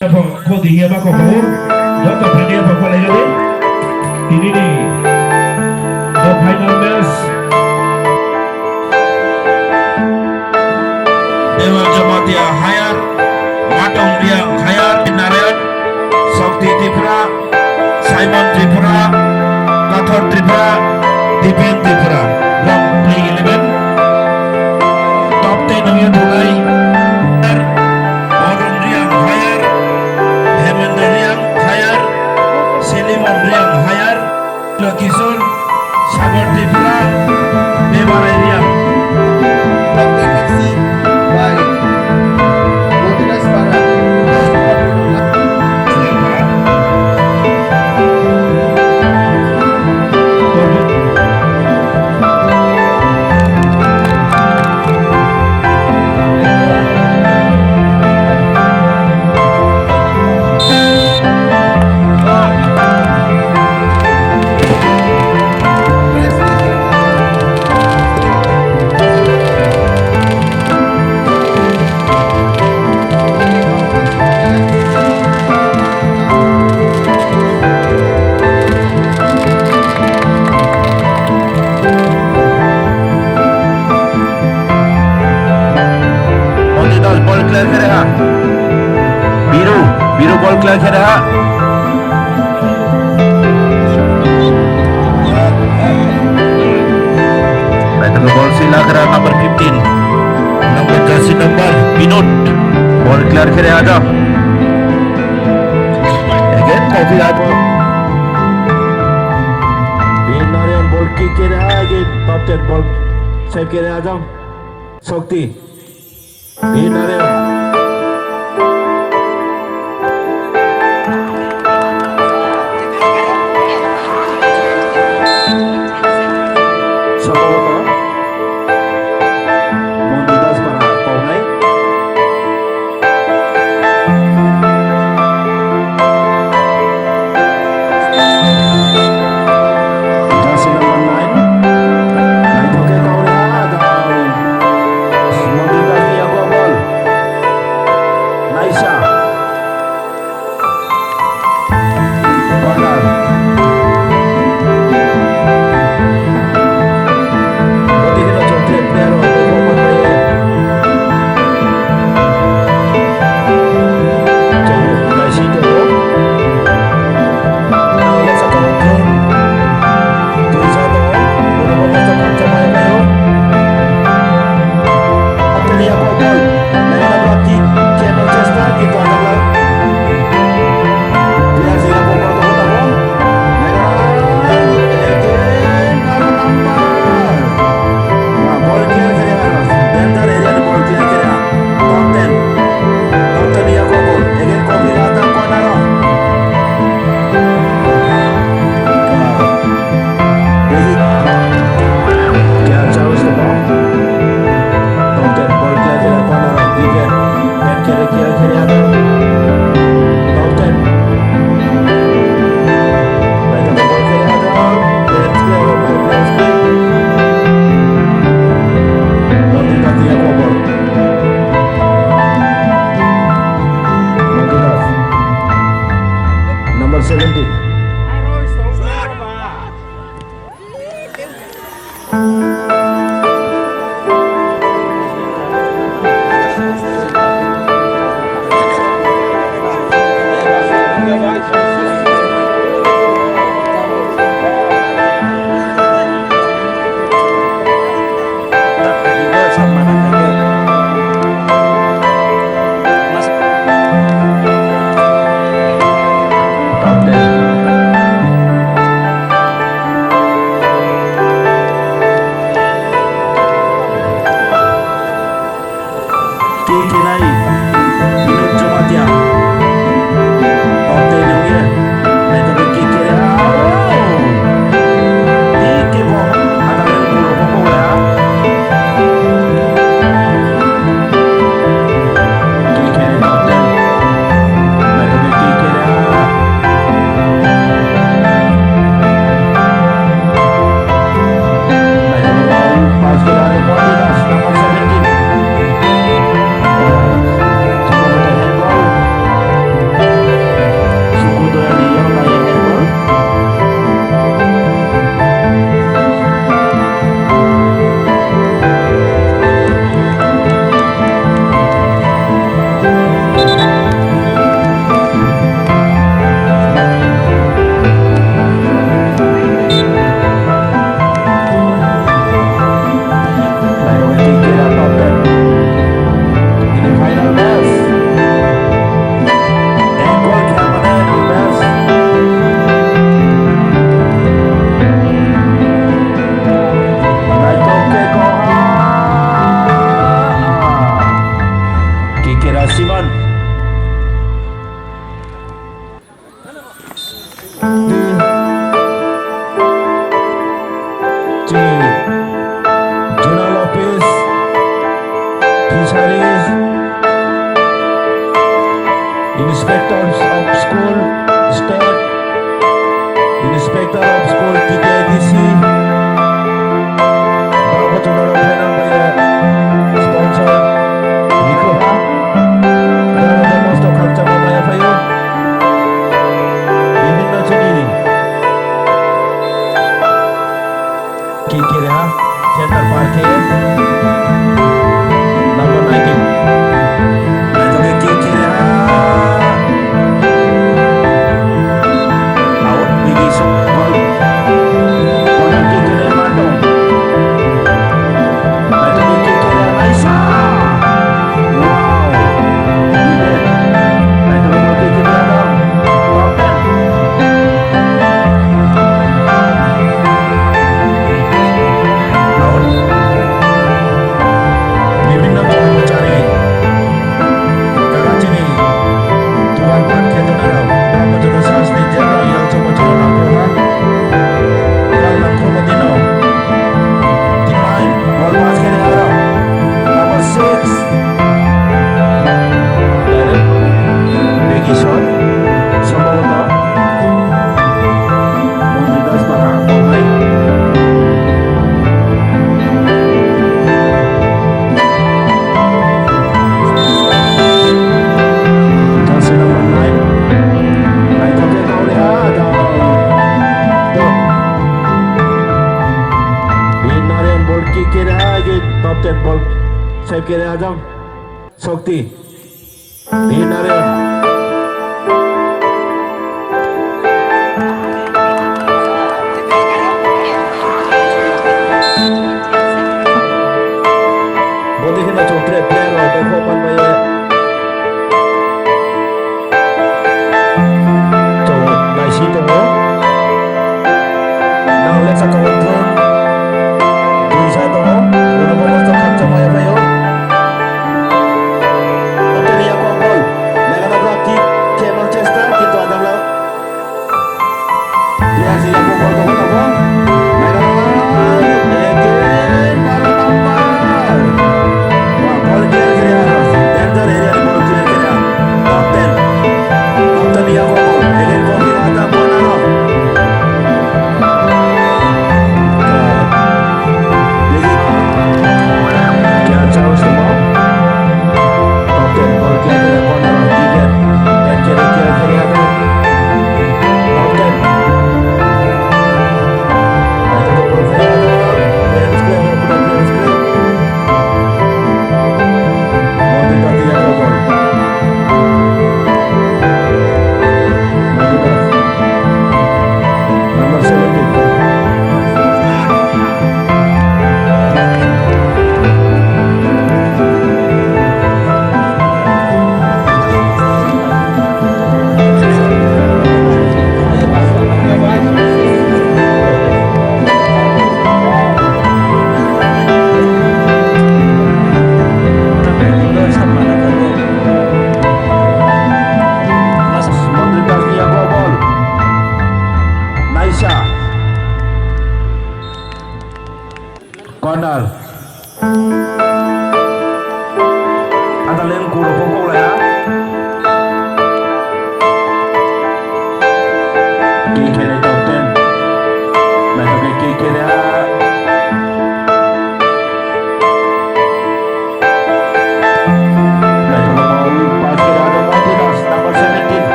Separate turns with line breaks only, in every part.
Kau tinggi apa kau? Jatuh tadi apa kau lagi ni? Ini ni the final match. Dewa Jamatia Hayar, Matong Riang Hayar, Narayan, Sakti Tripura, Simon Tripura, Kathor Tripura, Dipen Tripura. Long play 11. Top 10 ng yung tulay. Warren Riang Hayar, Hemendra Riang Hayar, Siliman Riang Hayar, Lakisor, Sabar Tripura, Bebara Riang. Ball clear करेगा Biru ball clear करेगा बैठक ball से लग रहा number 15 number Jersey number Vinod ball clear करे आजा again coffee आजा नारियन ball kick करे आगे टॉप 10 बॉल सेव करे आजा शक्ति Naria. Inspectors of School, State, Inspector of School, TKDC, bago tunarang final by sponsor, Rikuha, para সমস্ত খরচা মামায়া পাইও, বিভিন্ন শ্রেণীর কি কে রেহা, সেন্টার পার্কে, নাম্বার 19, নাইতকে কি কে রেহা, out, bigi ball, corner kick ke রেহা মারতো, নাইতকে কি কে রেহা, nice shot! Wow! Defend. Naitake ball kick ke রেহা daw, top man. Out. বিভিন্ন কর্মচারী Karachi tuan tuan ketunaram apa jenis asli jenderal yang coba lakukan dalam komodino dimain ball pass ke arah number 6 direct bagi shot সম্ভবত Didas Bakar Polai jersey number 9 Naitake kau lihat tuh Binarian ball kick ke रहा है top 10 ball save ke रहा आजम शक्ति Binarian Boleh kena coba player lah देखो अपन भाई coba naisi tunggu nang leksa kawan drone bisa tunggu udah mau masuk kaca maya bayo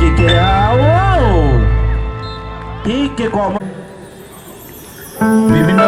Hiki wow. Hiki kwa বিভিন্ন